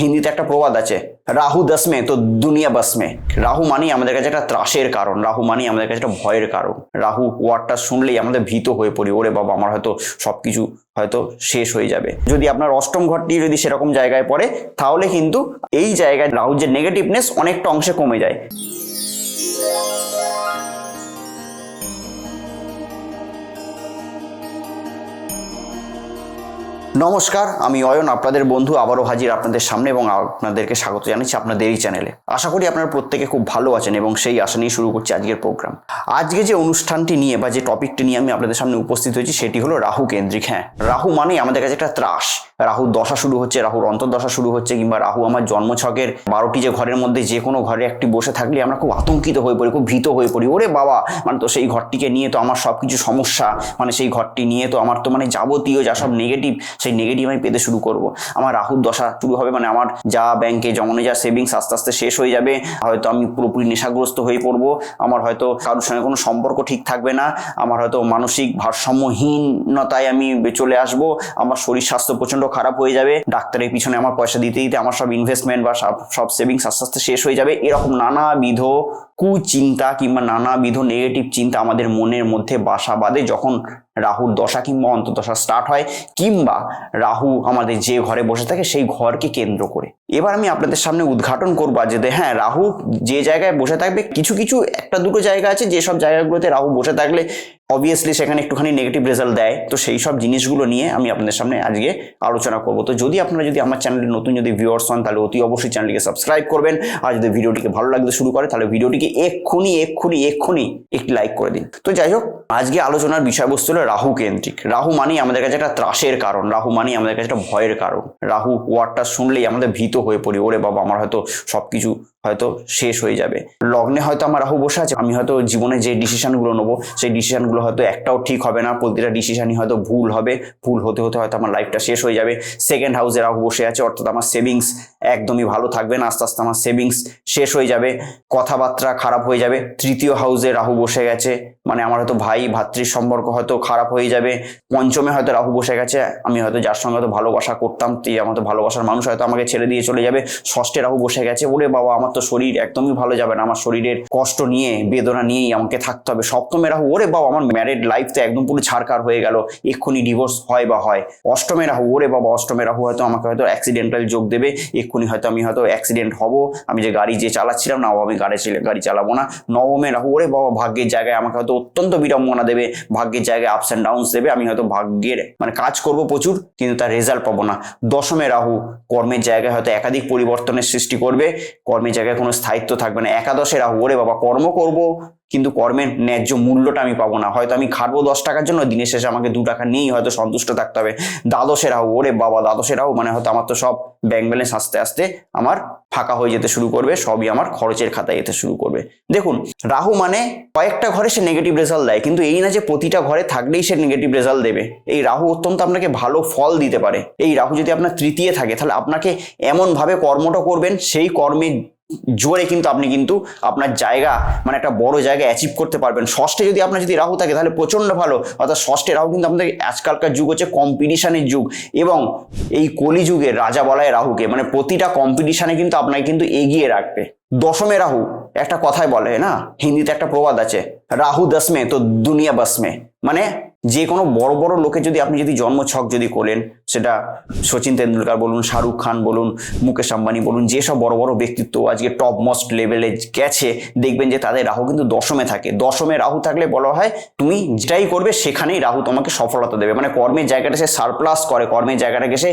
হিন্দিতে একটা প্রবাদ আছে, রাহু দশ মে তো দুনিয়া বাস মে। রাহু মানেই আমাদের কাছে একটা ত্রাসের কারণ, রাহু মানেই আমাদের কাছে একটা ভয়ের কারণ। রাহু ওয়ার্ডটা শুনলেই আমাদের ভীত হয়ে পড়ি, ওরে বাবা আমার হয়তো সবকিছু হয়তো শেষ হয়ে যাবে। যদি আপনার অষ্টম ঘরটি যদি সেরকম জায়গায় পড়ে, তাহলে কিন্তু এই জায়গায় রাহুর যে নেগেটিভনেস অনেকটা অংশে কমে যায়। নমস্কার, আমি অয়ন, আপনাদের বন্ধু, আবারও হাজির আপনাদের সামনে এবং আপনাদেরকে স্বাগত জানাচ্ছি আপনাদের এই চ্যানেলে। আশা করি আপনারা প্রত্যেকে খুব ভালো আছেন এবং সেই আশা নিয়ে শুরু করছি আজকের প্রোগ্রাম। আজকে যে অনুষ্ঠানটি নিয়ে বা যে টপিকটি নিয়ে আমি আপনাদের সামনে উপস্থিত হয়েছি সেটি হলো রাহু কেন্দ্রিক। হ্যাঁ, রাহু মানেই আমাদের কাছে একটা ত্রাস। রাহুর দশা শুরু হচ্ছে, রাহুর অন্তর্দশা শুরু হচ্ছে, কিংবা রাহু আমার জন্মছকের 12টি যে ঘরের মধ্যে যে কোনো ঘরে একটি বসে থাকলে আমরা খুব আতঙ্কিত হয়ে পড়ি, খুব ভীত হয়ে পড়ি। ওরে বাবা, মানে তো সেই ঘরটিকে নিয়ে তো আমার সব কিছু সমস্যা, মানে সেই ঘরটি নিয়ে তো আমার তো মানে যাবতীয় যা সব নেগেটিভ, সেই নেগেটিভ আমি পেতে শুরু করব। আমার রাহুর দশা শুরু হবে, মানে আমার যা ব্যাংকে জমানো যা সেভিংস আস্তে আস্তে শেষ হয়ে যাবে। হয়তো আমি পুরোপুরি নেশাগ্রস্ত হয়ে পড়বো। আমার হয়তো কারোর সঙ্গে কোনো সম্পর্ক ঠিক থাকবে না। আমার হয়তো মানসিক ভারসাম্যহীনতায় আমি চলে আসবো। আমার শরীর স্বাস্থ্য প্রচন্ড খারাপ হয়ে যাবে। ডাক্তারের পিছনে আমার পয়সা দিতে দিতে আমার সব ইনভেস্টমেন্ট বা সব সেভিংস আস্তে আস্তে শেষ হয়ে যাবে। এরকম নানাবিধ কুচিন্তা কিংবা নানাবিধ নেগেটিভ চিন্তা আমাদের মনের মধ্যে বাসা বাঁধে যখন রাহুর দশা কিংবা অন্তর্দশা স্টার্ট হয়, কিংবা রাহু আমাদের যে ঘরে বসে থাকে সেই ঘরকে কেন্দ্র করে। এবার আমি আপনাদের সামনে উদ্ঘাটন করবো যে হ্যাঁ, রাহু যে জায়গায় বসে থাকবে, কিছু কিছু একটা দুটো জায়গা আছে যেসব জায়গাগুলোতে রাহু বসে থাকলে অবভিয়াসলি সেখানে একটুখানি নেগেটিভ রেজাল্ট দেয়। তো সেই সব জিনিসগুলো নিয়ে আমি আপনাদের সামনে আজকে আলোচনা করবো। তো যদি আপনারা যদি আমার চ্যানেলে নতুন যদি ভিউয়ার্স হন, তাহলে অতি অবশ্যই চ্যানেলটিকে সাবস্ক্রাইব করবেন। আর যদি ভিডিওটিকে ভালো লাগতে শুরু করে, তাহলে ভিডিওটিকে এক্ষুনি একটি লাইক করে দিন। তো যাই হোক, আজকে আলোচনার বিষয়বস্তু হলো রাহু কেন্দ্রিক। রাহু মানেই আমাদের কাছে একটা ত্রাসের কারণ, রাহু মানেই আমাদের কাছে একটা ভয়ের কারণ। রাহু ওয়ার্ডটা শুনলেই আমাদের ভীত হয়ে পড়ি, ওরে বাবা আমার হয়তো সবকিছু হয়তো শেষ হয়ে যাবে। লগ্নে হয়তো আমার রাহু বসে আছে, আমি হয়তো জীবনে যে ডিসিশনগুলো নেবো সেই ডিসিশনগুলো হয়তো একটাও ঠিক হবে না, প্রতিটা ডিসিশনই হয়তো ভুল হবে। ভুল হতে হতে হয়তো আমার লাইফটা শেষ হয়ে যাবে। সেকেন্ড হাউসে রাহু বসে আছে, অর্থাৎ আমার সেভিংস একদমই ভালো থাকবে না, আস্তে আস্তে আমার সেভিংস শেষ হয়ে যাবে, কথাবার্তা খারাপ হয়ে যাবে। তৃতীয় হাউসে রাহু বসে গেছে, মানে আমার হয়তো ভাই ভাতৃর সম্পর্ক হয়তো খারাপ হয়ে যাবে। পঞ্চমে হয়তো রাহু বসে গেছে, আমি হয়তো যার সঙ্গে হয়তো ভালোবাসা করতাম, আমার তো ভালোবাসার মানুষ হয়তো আমাকে ছেড়ে দিয়ে চলে যাবে। ষষ্ঠে রাহু বসে গেছে, ওরে বাবা আমার তো শরীর একদমই ভালো যাবে না, আমার শরীরের কষ্ট নিয়ে বেদনা নিয়েই আমাকে থাকতে হবে। সপ্তমে রাহু, ওরে বাবা আমার ম্যারিড লাইফ তো একদম পুরো ছাড়কার হয়ে গেল, এক্ষুনি ডিভোর্স হয় বা হয়। অষ্টমে রাহু, ওরে বাবা অষ্টমে রাহু হয়তো আমাকে হয়তো অ্যাক্সিডেন্টাল যোগ দেবে, এক্ষুনি হয়তো আমি হয়তো অ্যাক্সিডেন্ট হব, আমি যে গাড়ি যে চালাচ্ছিলাম না, আমি গাড়ি চালাবো না। নবমে রাহু, ওরে বাবা ভাগ্যের জায়গায় আমাকে হয়তো অত্যন্ত বিড়ম্বনা দেবে, ভাগ্যের জায়গায় আপস অ্যান্ড ডাউনস দেবে। আমি হয়তো ভাগ্যের মানে কাজ করব প্রচুর, কিন্তু তার রেজাল্ট পাবো না। দশমে রাহু কর্মের জায়গায় হয়তো একাধিক পরিবর্তনের সৃষ্টি করবে, কর্মের জায়গায় কোনো স্থায়িত্ব থাকবে না। একাদশে রাহু, ওরে বাবা কর্ম করব কিন্তু কর্মের ন্যায্য মূল্যটা আমি পাবো না, হয়তো আমি খাটবো 10 টাকার জন্য, দিনের শেষে আমাকে 2 টাকা নিয়েই হয়তো সন্তুষ্ট থাকতে হবে। দ্বাদশে রাহু, ওরে বাবা দ্বাদশে রাহু মানে হয়তো আমার তো সব ব্যাংক ব্যালেন্স আস্তে আস্তে আমার ফাঁকা হয়ে যেতে শুরু করবে, সবই আমার খরচের খাতায় যেতে শুরু করবে। দেখুন, রাহু মানে কয়েকটা ঘরে সে নেগেটিভ রেজাল্ট দেয়, কিন্তু এই না যে প্রতিটা ঘরে থাকলেই সে নেগেটিভ রেজাল্ট দেবে। এই রাহু অত্যন্ত আপনাকে ভালো ফল দিতে পারে। এই রাহু যদি আপনার তৃতীয় থাকে, তাহলে আপনাকে এমনভাবে কর্মটা করবেন, সেই কর্মের জোরে কিন্তু আপনি কিন্তু আপনার জায়গা মানে একটা বড় জায়গা অ্যাচিভ করতে পারবেন। ষষ্ঠে যদি আপনার যদি রাহু থাকে তাহলে প্রচন্ড ভালো, অর্থাৎ ষষ্ঠে রাহু কিন্তু আপনাদের আজকালকার যুগ হচ্ছে কম্পিটিশনের যুগ, এবং এই কলিযুগের রাজা বলা হয় রাহুকে, মানে প্রতিটা কম্পিটিশনে কিন্তু আপনাকে কিন্তু এগিয়ে রাখবে। দশমে রাহু, একটা কথাই বলে না, হিন্দিতে একটা প্রবাদ আছে, রাহু দশ মে তো দুনিয়া বাস মে। মানে যে কোনো বড় বড় লোকে যদি আপনি যদি জন্মছক যদি করেন, সেটা সচিন তেন্ডুলকার বলুন, শাহরুখ খান বলুন, মুকেশ আম্বানি বলুন, যেসব বড় বড় ব্যক্তিত্ব আজকে টপ মোস্ট লেভেলে গেছে, দেখবেন যে তাদের রাহু কিন্তু দশমে থাকে। দশমে রাহু থাকলে বলা হয় তুমি যেটাই করবে সেখানেই রাহু তোমাকে সফলতা দেবে, মানে কর্মের জায়গাটা সে সারপ্লাস করে, কর্মের জায়গাটাকে সে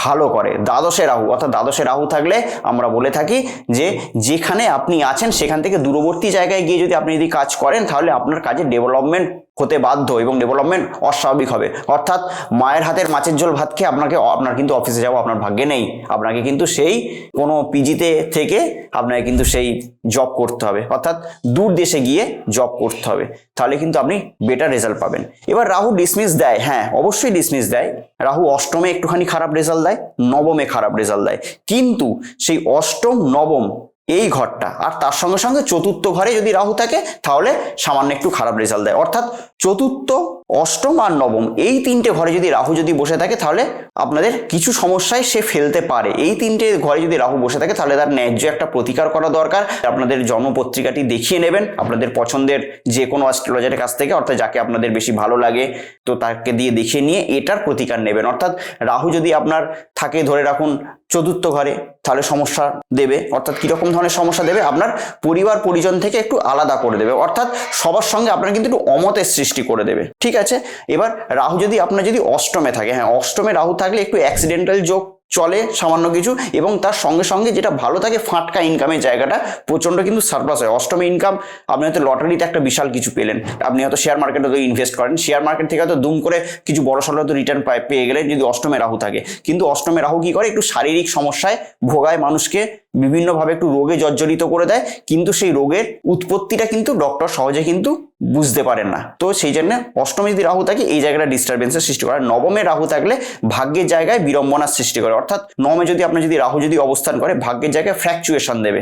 ভালো করে। দ্বাদশে রাহু, অর্থাৎ দ্বাদশে রাহু থাকলে আমরা বলে থাকি যে যেখানে আপনি আছেন সেখান থেকে দূরবর্তী জায়গায় গিয়ে যদি আপনি যদি কাজ করেন, তাহলে আপনার কাজে ডেভেলপমেন্ট হতে বাধ্য এবং ডেভেলপমেন্ট অস্বাভাবিক হবে। অর্থাৎ মায়ের হাতের মাছের ঝোল ভাত খেয়ে আপনার কিন্তু অফিসে যাওয়া আপনার ভাগ্যে নেই, আপনাকে কিন্তু সেই কোনো পিজিতে থেকে আপনাকে কিন্তু সেই জব করতে হবে, অর্থাৎ দূর দেশে গিয়ে জব করতে হবে, তাহলে কিন্তু আপনি বেটার রেজাল্ট পাবেন। এবার রাহু ডিসমিস দেয়, হ্যাঁ অবশ্যই ডিসমিস দেয়। রাহু অষ্টমে একটুখানি খারাপ রেজাল্ট দেয়, নবমে খারাপ রেজাল্ট দেয়, কিন্তু সেই অষ্টম নবম এই ঘরটা আর তার সঙ্গে সঙ্গে চতুর্থ ঘরে যদি রাহু থাকে তাহলে সামান্য একটু খারাপ রেজাল্ট দেয়। অর্থাৎ চতুর্থ অষ্টম আর নবম এই তিনটে ঘরে যদি রাহু যদি বসে থাকে তাহলে আপনাদের কিছু সমস্যায় সে ফেলতে পারে। এই তিনটে ঘরে যদি রাহু বসে থাকে তাহলে তার ন্যায্য একটা প্রতিকার করা দরকার। আপনাদের জন্মপত্রিকাটি দেখিয়ে নেবেন আপনাদের পছন্দের যে কোনো অ্যাস্ট্রোলজারের কাছ থেকে, অর্থাৎ যাকে আপনাদের বেশি ভালো লাগে তো তাকে দিয়ে দেখিয়ে নিয়ে এটার প্রতিকার নেবেন। অর্থাৎ রাহু যদি আপনার থাকে ধরে রাখুন চতুর্থ ঘরে, তাহলে সমস্যা দেবে। অর্থাৎ কীরকম ধরনের সমস্যা দেবে, আপনার পরিবার পরিজন থেকে একটু আলাদা করে দেবে, অর্থাৎ সবার সঙ্গে আপনার কিন্তু একটু অমতের সৃষ্টি করে দেবে। ঠিক আছে, এবার রাহু যদি আপনার যদি অষ্টমে থাকে, হ্যাঁ অষ্টমে রাহু থাকলে একটু অ্যাক্সিডেন্টাল যোগ চলে সামান্য কিছু, এবং তার সঙ্গে সঙ্গে যেটা ভালো থাকে ফাটকা ইনকামের জায়গাটা প্রচণ্ড কিন্তু সারপ্লাস হয়। অষ্টমে ইনকাম, আপনি হয়তো লটারিতে একটা বিশাল কিছু পেলেন, আপনি হয়তো শেয়ার মার্কেটে হয়তো ইনভেস্ট করেন, শেয়ার মার্কেট থেকে হয়তো দুম করে কিছু বড় সড়ো হয়তো রিটার্ন পেয়ে গেলেন যদি অষ্টমে রাহু থাকে। কিন্তু অষ্টমে রাহু কি করে, একটু শারীরিক সমস্যায় ভোগায় মানুষকে, বিভিন্নভাবে একটু রোগে জর্জরিত করে দেয়, কিন্তু সেই রোগের উৎপত্তিটা কিন্তু ডক্টর সহজে কিন্তু বুঝতে পারেন না। তো সেই জন্য অষ্টমে যদি রাহু থাকে এই জায়গাটা ডিস্টারবেন্সের সৃষ্টি করে। নবমে রাহু থাকলে ভাগ্যের জায়গায় বিড়ম্বনার সৃষ্টি করে, অর্থাৎ নবমে যদি আপনার যদি রাহু যদি অবস্থান করে ভাগ্যের জায়গায় ফ্র্যাকচুয়েশন দেবে।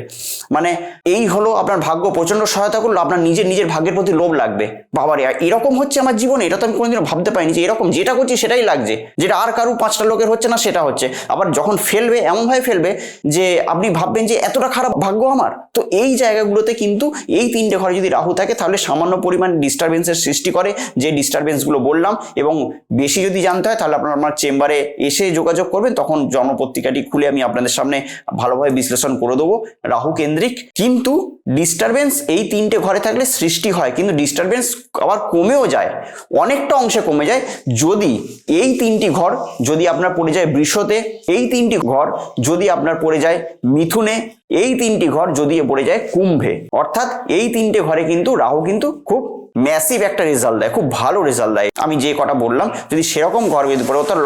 মানে এই হলো আপনার ভাগ্য প্রচন্ড সহায়তা করলো, আপনার নিজের ভাগ্যের প্রতি লোভ লাগবে, বাবারে এরকম হচ্ছে আমার জীবনে, এটা তো আমি কোনোদিনও ভাবতে পারিনি যে এরকম যেটা করছি সেটাই লাগছে, যেটা আর কারো পাঁচটা লোকের হচ্ছে না সেটা হচ্ছে। আবার যখন ফেলবে এমনভাবে ফেলবে যে আপনি ভাববেন যে এতটা খারাপ ভাগ্য আমার। তো এই জায়গাগুলোতে কিন্তু এই তিনটে ঘরে যদি রাহু থাকে তাহলে সামান্য পরিমাণ ডিস্টারবেন্সের সৃষ্টি করে, যে ডিস্টারবেন্সগুলো বললাম। এবং বেশি যদি জানতে হয় তাহলে আপনারা আমার চেম্বারে এসে যোগাযোগ করবেন, তখন জন্মপত্রিকাটি খুলে আমি আপনাদের সামনে ভালোভাবে বিশ্লেষণ করে দেবো রাহু কেন্দ্রিক। কিন্তু ডিস্টারবেন্স এই তিনটে ঘরে থাকলে সৃষ্টি হয়, কিন্তু ডিস্টারবেন্স আবার কমেও যায়, অনেকটা অংশে কমে যায় যদি এই তিনটি ঘর যদি আপনার পড়ে যায় বৃষতে, এই তিনটি ঘর যদি আপনার পড়ে যায় মিথুনে, এই তিনটি ঘর যদি পড়ে যায় কুম্ভে। অর্থাৎ এই তিনটে ঘরে কিন্তু রাহু কিন্তু খুব ম্যাসিভ একটা রেজাল্ট দেয়, খুব ভালো রেজাল্ট দেয়। আমি যে কটা বললাম যদি সেরকম ঘর যদি পড়ে, অর্থাৎ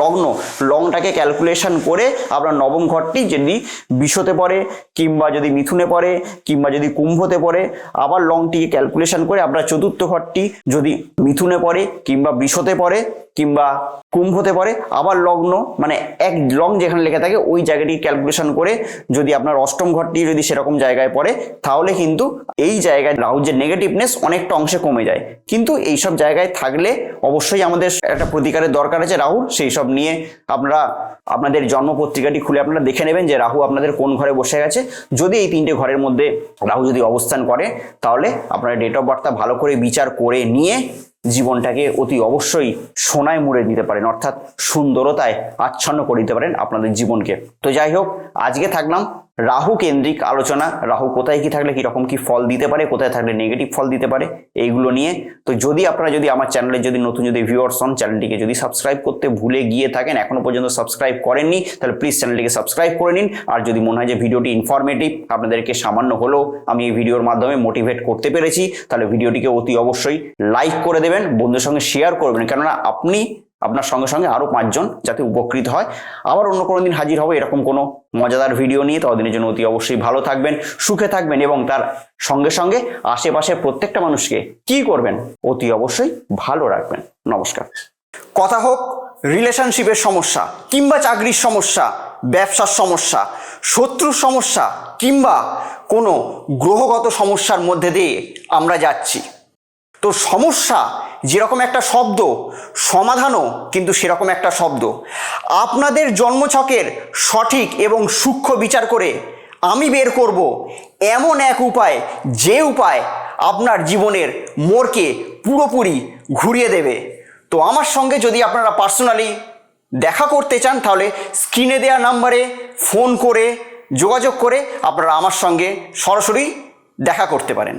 লগ্নটাকে ক্যালকুলেশন করে আপনার নবম ঘরটি যদি বিশ্বতে পড়ে, কিংবা যদি মিথুনে পড়ে, কিংবা যদি কুম্ভতে পড়ে, আবার লংটিকে ক্যালকুলেশন করে আপনার চতুর্থ ঘরটি যদি মিথুনে পড়ে, কিংবা বিশ্বতে পড়ে, কিংবা কুম্ভতে পড়ে, আবার লগ্ন মানে এক লং যেখানে লেখা থাকে ওই জায়গাটি ক্যালকুলেশন করে যদি আপনার অষ্টম ঘরটি যদি সেরকম জায়গায় পড়ে, তাহলে কিন্তু এই জায়গায় রাহুর যে নেগেটিভনেস অনেকটা অংশে কমে যায়। কিন্তু এইসব জায়গায় থাকলে অবশ্যই আমাদের একটা প্রতিকারের দরকার আছে রাহুর। সেই সব নিয়ে আপনারা আপনাদের জন্মপত্রিকাটি খুলে আপনারা দেখে নেবেন যে রাহু আপনাদের কোন ঘরে বসে গেছে। যদি এই তিনটে ঘরের মধ্যে রাহু যদি অবস্থান করে তাহলে আপনারা ডেট অফ বার্থটা ভালো করে বিচার করে নিয়ে জীবনটাকে অতি অবশ্যই সোনায় মুড়ে দিতে পারেন, অর্থাৎ সুন্দরতায় আচ্ছন্ন করে দিতে পারেন আপনাদের জীবনকে। তো যাই হোক, আজকে থাকলাম রাহু কেন্দ্রিক আলোচনা, রাহু কোথায় কি থাকলে কিরকম কি ফল দিতে পারে, কোথায় থাকলে নেগেটিভ ফল দিতে পারে, এইগুলো নিয়ে। তো যদি আপনারা যদি আমার চ্যানেলে যদি নতুন যদি ভিউয়ার্স হন, চ্যানেলটিকে যদি সাবস্ক্রাইব করতে ভুলে গিয়ে থাকেন, এখনো পর্যন্ত সাবস্ক্রাইব করেননি, তাহলে প্লিজ চ্যানেলটিকে সাবস্ক্রাইব করে নিন। আর যদি মনে হয় যে ভিডিওটি ইনফরমেটিভ, আপনাদেরকে সামান্য হলেও আমি এই ভিডিওর মাধ্যমে মোটিভেট করতে পেরেছি, তাহলে ভিডিওটিকে অতি অবশ্যই লাইক করে দেবেন, বন্ধুদের সঙ্গে শেয়ার করবেন, কেননা আপনার সঙ্গে সঙ্গে আরও 5 জন যাতে উপকৃত হয়। আবার অন্য কোনো দিন হাজির হবে এরকম কোনো মজাদার ভিডিও নিয়ে। ততদিনের জন্য অতি অবশ্যই ভালো থাকবেন, সুখে থাকবেন, এবং তার সঙ্গে সঙ্গে আশেপাশে প্রত্যেকটা মানুষকে কি করবেন, অতি অবশ্যই ভালো রাখবেন। নমস্কার। কথা হোক রিলেশনশিপের সমস্যা, কিংবা চাকরির সমস্যা, ব্যবসার সমস্যা, শত্রুর সমস্যা, কিংবা কোনো গ্রহগত সমস্যার মধ্যে দিয়ে আমরা যাচ্ছি। তো সমস্যা যেরকম একটা শব্দ, সমাধানও কিন্তু সেরকম একটা শব্দ। আপনাদের জন্মছকের সঠিক এবং সূক্ষ্ম বিচার করে আমি বের করব এমন এক উপায়, যে উপায় আপনার জীবনের মোড়কে পুরোপুরি ঘুরিয়ে দেবে। তো আমার সঙ্গে যদি আপনারা পার্সোনালি দেখা করতে চান তাহলে স্ক্রিনে দেওয়া নাম্বারে ফোন করে যোগাযোগ করে আপনারা আমার সঙ্গে সরাসরি দেখা করতে পারেন।